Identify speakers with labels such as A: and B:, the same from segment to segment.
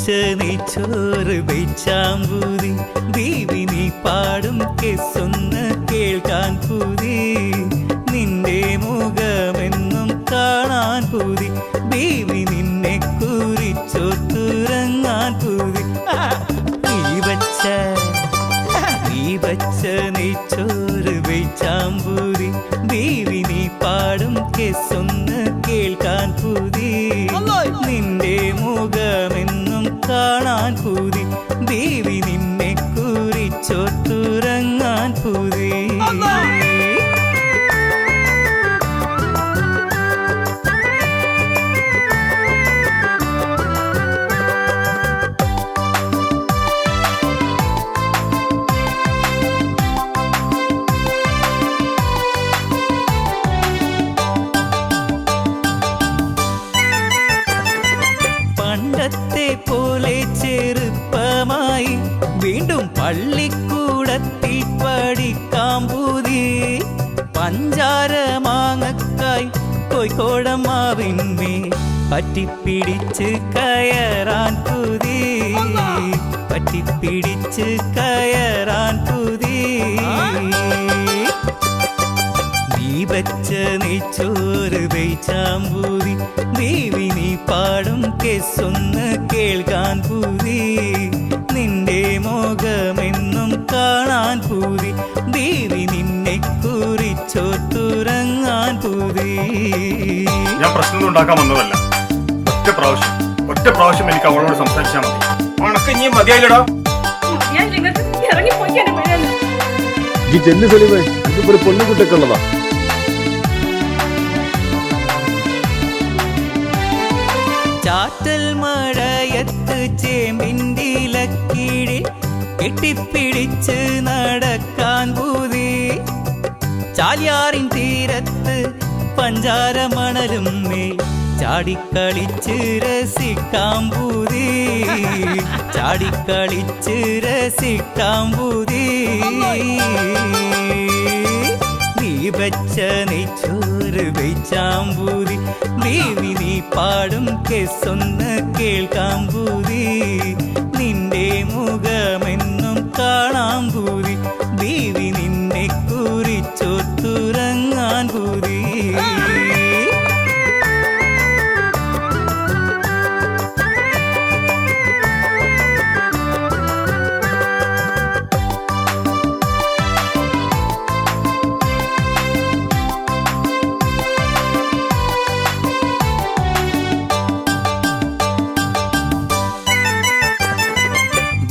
A: വച്ച നെയ്ച്ചോറ് വെച്ചാമ്പൂതി ബീവി നീ പാടും കെസ്സൊന്ന് കേൾക്കാൻ പൂതി നിന്റെ മുഖമെന്നും കാണാൻ പൂതി ബീവി നിന്നെ കുറിച്ചോത്തുറങ്ങാൻ പൂതി നീ വച്ച നെയ്ച്ചോറ് വെച്ചാമ്പൂതി ബീവി നീ പാടും കെസ്സൊന്ന് കേൾക്കാൻ പൂതി നിന്റെ മുഖമെന്നും കാണാൻ പൂതി ബീവി നിന്നെ കുറിച്ചോത്തുറങ്ങാൻ പൂതി പണ്ടത്തെ പോലെ ചെറുപ്പമായി വീണ്ടും പള്ളിക്കൂടത്തിൽ പഠിക്കാൻ പൂതി പഞ്ചാര മാങ്ങക്കായി കോഴിക്കോടമ്മാവിന്മേ പറ്റിപ്പിടിച്ച് കയറാൻ പൂതി പറ്റിപ്പിടിച്ച് കയറാൻ പൂതി നീ വച്ച നെയ്ച്ചോറ് വെച്ചാമ്പൂതി ബീവി നീ പാടും കെസ്സൊന്ന് കേൾക്കാൻ പൂതി നിന്റെ മുഖമെന്നും കാണാൻ പൂതി ബീവി നിന്നെ കുറിച്ചോത്തുറങ്ങാൻ പൂതി.
B: ഞാൻ പ്രശ്നം ഉണ്ടാക്കാൻ വന്നതല്ല. ഒറ്റ പ്രാവശ്യം എനിക്ക് അവളോട് സംസാരിച്ചാൽ മതി. ഉണക്ക് ഇനി മതിയായില്ലടാ.
C: ഈ ചെല്ലു സലീമേ, ഇതിപ്പോ ഒരു പൊന്നുകുട്ടിയൊക്കെ ഉള്ളതാ.
A: ചാറ്റൽ മഴയത്ത് ചേമ്പിന്റിലക്കീഴിൽ കെട്ടിപ്പിടിച്ച് നടക്കാൻ പൂതി ചാലിയാറിൻ തീരത്ത് പഞ്ചാര മണലും മേൽ ചാടിക്കളിച്ച് രസിക്കാൻ പൂതി ചാടിക്കളിച്ച് രസിക്കാൻ പൂതി നീ വച്ച നെയ്ച്ചോറ് വെച്ചാമ്പൂതി ബീവി നീ പാടും കെസ്സൊന്ന് കേൾക്കാൻ പൂതി നിന്റെ മുഖമെന്നും കാണാൻ പൂതി ബീവി നിന്നെ കുറിച്ചോത്തുറങ്ങാൻ പൂതി.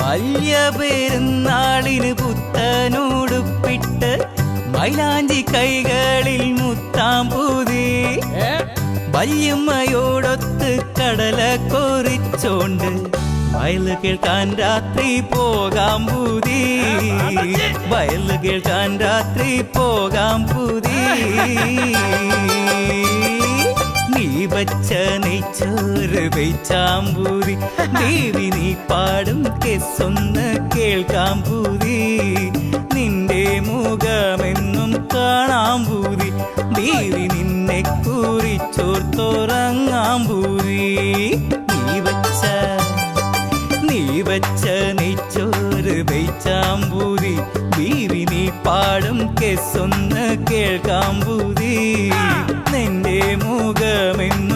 A: വലിയ പെരുന്നാളിന് പുത്തനൂടുപ്പിട്ട് മൈലാഞ്ചി കൈകളിൽ മുത്താൻ പൂതി വല്യമ്മയോടൊത്ത് കടല കോറിച്ചോണ്ട് വയല് കേൾക്കാൻ രാത്രി പോകാൻ പൂതി വയല് കേൾക്കാൻ രാത്രി പോകാൻ പൂതി നീ വച്ച നെയ്ച്ചോറ് വെച്ചാമ്പൂതി ബീവി നീ പാടും കെസ്സൊന്ന് കേൾക്കാൻ പൂതി നിന്റെ മുഖമെന്നും കാണാൻ പൂതി ബീവി നിന്നെ കുറിച്ചോർത്തുറങ്ങാൻ പൂതി. നീ വച്ച നെയ്ച്ചോറ് വെച്ചാമ്പൂതി ബീവി നീ പാടും കെസ്സൊന്ന് കേൾക്കാൻ പൂതി നിന്റെ മുഖമെന്നും